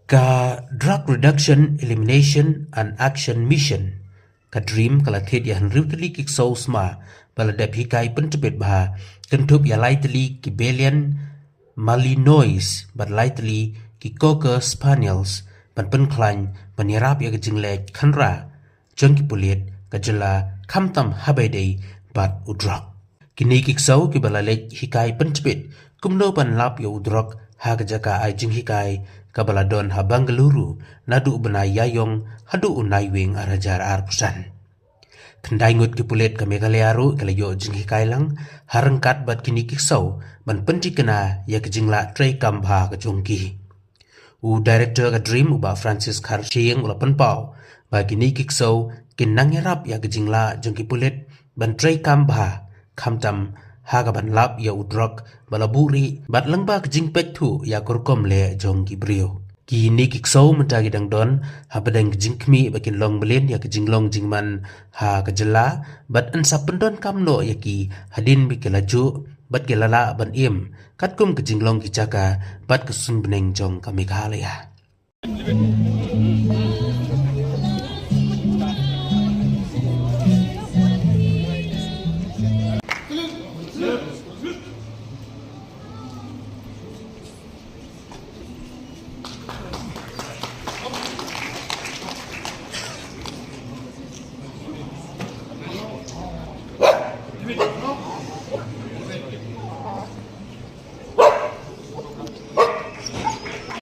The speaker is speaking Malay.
Ka Drug Reduction, Elimination and Action Mission ka dream kala thet ya hanriu tali kik sma bala dap hikai pentebet bah kentup ya lightly ki belian Malinois but lightly ki Cocker Spaniels ban penklan ban yarap ya jinglek khanra jengki puliet ka jela kamtam habaidei bat udrak kini kik ki bala lek hikai pentebet kumno ban lap ya udrak ha ka jaka ai jing hikai kabala don ha Bangalore nadu benai yayong hadu unai wing arajar arpusan. Kendai ngut kipulet ka Meghalaya ru kalayo jing hikailang harangkat bat kini kiksau ban penti kena ya kejingla tray kambha ka jongki. U director ka dream uba Francis Karchieng ula penpau ba kini kiksau kinang yarap ya kejingla jongki pulet ban tray kambha kamtam haga ban lap ya udrok balaburi bat langba kejing pektu ya kurkom le jongki brio. Kini kiksau mentagi dang don ha badang kejing kmi bakin long belen ya kejing long jingman ha kejela bat ansap pendon kamno ya ki hadin bikelaju bat gelala ban im katkum kejing long kicaka bat kesun beneng jong ka Meghalaya.